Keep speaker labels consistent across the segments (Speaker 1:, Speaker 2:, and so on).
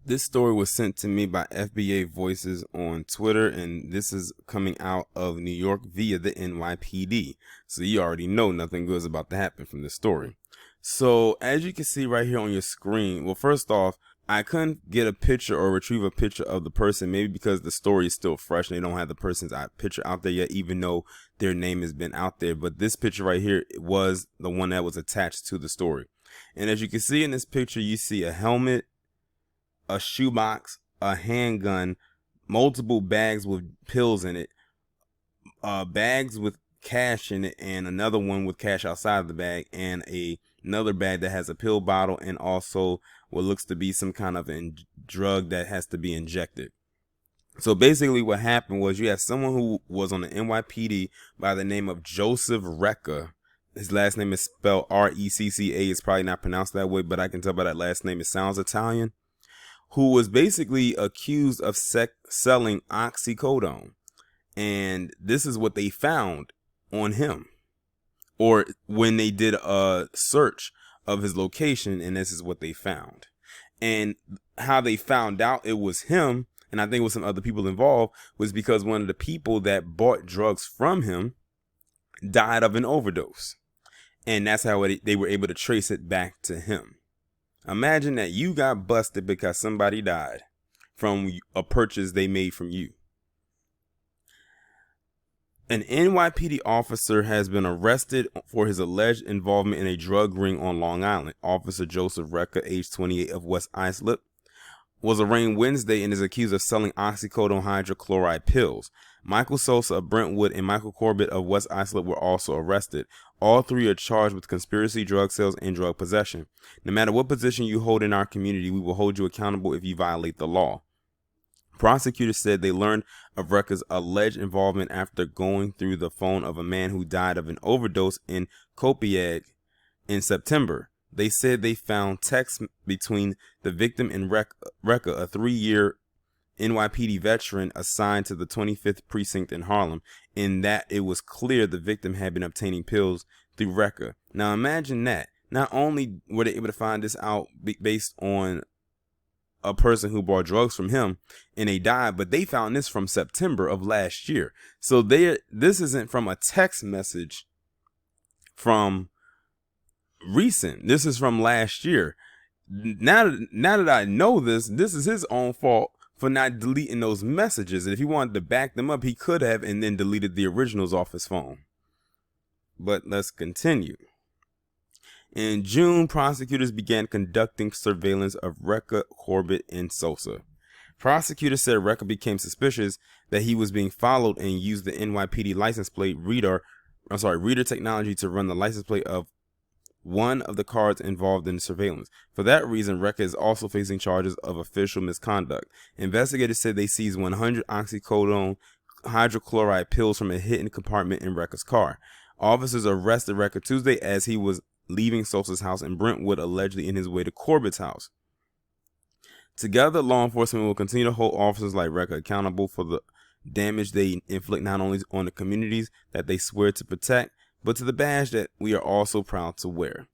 Speaker 1: This story was sent to me by FBA Voices on Twitter, and this is coming out of New York via the NYPD. So you already know nothing good is about to happen from this story. So as you can see right here on your screen, well, first off, I couldn't get a picture or retrieve a picture of the person, maybe because the story is still fresh and they don't have the person's picture out there yet, even though their name has been out there. But this picture right here was the one that was attached to the story. And as you can see in this picture, you see a helmet, a shoebox, a handgun, multiple bags with pills in it, bags with cash in it, and another one with cash outside of the bag, and another bag that has a pill bottle and also what looks to be some kind of drug that has to be injected. So basically what happened was you had someone who was on the NYPD by the name of Joseph Recca. His last name is spelled Recca. It's probably not pronounced that way, but I can tell by that last name it sounds Italian. Who was basically accused of selling oxycodone. And this is what they found on him, or when they did a search of his location, and this is what they found. And how they found out it was him, and I think with some other people involved, was because one of the people that bought drugs from him died of an overdose. And that's how they were able to trace it back to him. Imagine that you got busted because somebody died from a purchase they made from you. An NYPD officer has been arrested for his alleged involvement in a drug ring on Long Island. Officer Joseph Recca, age 28, of West Islip, was arraigned Wednesday and is accused of selling oxycodone hydrochloride pills. Michael Sosa of Brentwood and Michael Corbett of West Islip were also arrested. All three are charged with conspiracy, drug sales, and drug possession. No matter what position you hold in our community, we will hold you accountable if you violate the law. Prosecutors said they learned of Recca's alleged involvement after going through the phone of a man who died of an overdose in Copiague in September. They said they found texts between the victim and Recca, a 3-year NYPD veteran assigned to the 25th precinct in Harlem, in that it was clear the victim had been obtaining pills through Recca. Now imagine that. Not only were they able to find this out based on a person who bought drugs from him and they died, but they found this from September of last year. So this isn't from a text message from recent. This is from last year. Now that I know this is his own fault for not deleting those messages. And if he wanted to back them up, he could have, and then deleted the originals off his phone. But let's continue. In June, prosecutors began conducting surveillance of Recca, Corbett, and Sosa. Prosecutors said Recca became suspicious that he was being followed and used the NYPD license plate reader technology to run the license plate of one of the cars involved in the surveillance. For that reason, Recca is also facing charges of official misconduct. Investigators said they seized 100 oxycodone hydrochloride pills from a hidden compartment in Recca's car. Officers arrested Recca Tuesday as he was leaving Sosa's house in Brentwood, allegedly in his way to Corbett's house. Together, law enforcement will continue to hold officers like Recca accountable for the damage they inflict not only on the communities that they swear to protect, but to the badge that we are also proud to wear.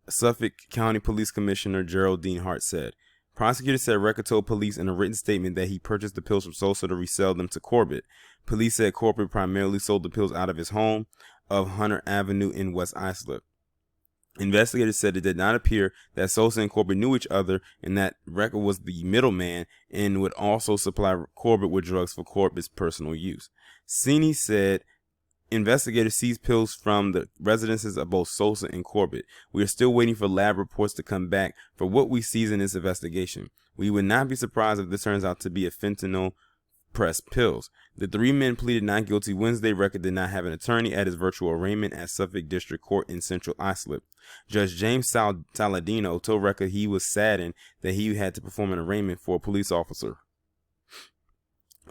Speaker 1: Suffolk County Police Commissioner Geraldine Hart said. Prosecutors said Recca told police in a written statement that he purchased the pills from Sosa to resell them to Corbett. Police said Corbett primarily sold the pills out of his home of Hunter Avenue in West Islip. Investigators said it did not appear that Sosa and Corbett knew each other and that Recca was the middleman and would also supply Corbett with drugs for Corbett's personal use. Cini said investigators seized pills from the residences of both Sosa and Corbett. We are still waiting for lab reports to come back for what we seize in this investigation. We would not be surprised if this turns out to be a fentanyl pressed pills. The three men pleaded not guilty Wednesday. Recca did not have an attorney at his virtual arraignment at Suffolk District Court in Central Islip. Judge James Saladino told Recca he was saddened that he had to perform an arraignment for a police officer.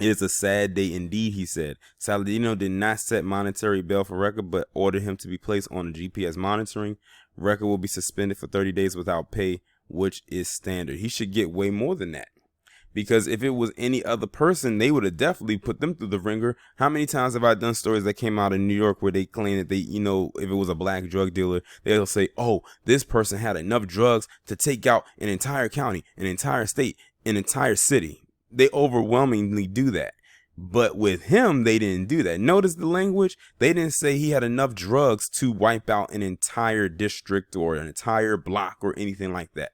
Speaker 1: It is a sad day indeed, he said. Saladino did not set monetary bail for Recca, but ordered him to be placed on GPS monitoring. Recca will be suspended for 30 days without pay, which is standard. He should get way more than that. Because if it was any other person, they would have definitely put them through the ringer. How many times have I done stories that came out in New York where they claim that they, if it was a black drug dealer, they'll say, oh, this person had enough drugs to take out an entire county, an entire state. an entire city. They overwhelmingly do that. But with him, they didn't do that. Notice the language. They didn't say he had enough drugs to wipe out an entire district or an entire block or anything like that.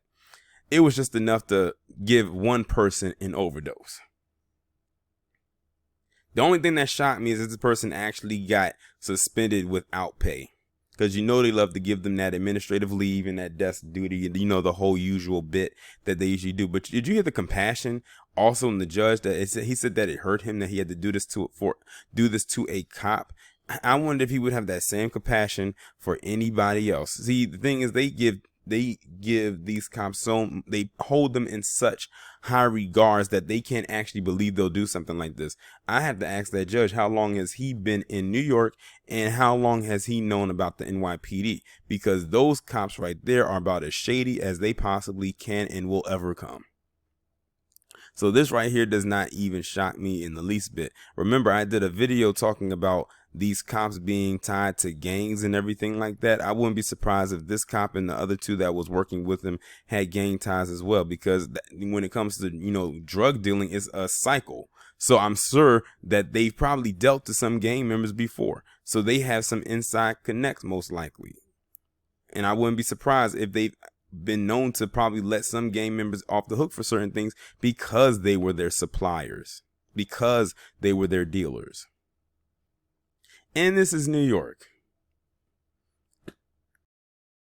Speaker 1: It was just enough to give one person an overdose. The only thing that shocked me is that this person actually got suspended without pay. Because you know they love to give them that administrative leave and that desk duty, and you know the whole usual bit that they usually do. But did you hear the compassion also in the judge that he said that it hurt him that he had to do this to a cop? I wondered if he would have that same compassion for anybody else. See, the thing is, they give these cops they hold them in such high regards that they can't actually believe they'll do something like this. I have to ask that judge, how long has he been in New York and how long has he known about the NYPD? Because those cops right there are about as shady as they possibly can and will ever come. So this right here does not even shock me in the least bit. Remember, I did a video talking about these cops being tied to gangs and everything like that. I wouldn't be surprised if this cop and the other two that was working with him had gang ties as well, because when it comes to, drug dealing, it's a cycle. So I'm sure that they've probably dealt to some gang members before. So they have some inside connects most likely. And I wouldn't be surprised if they've been known to probably let some gang members off the hook for certain things because they were their suppliers, because they were their dealers. And this is New York.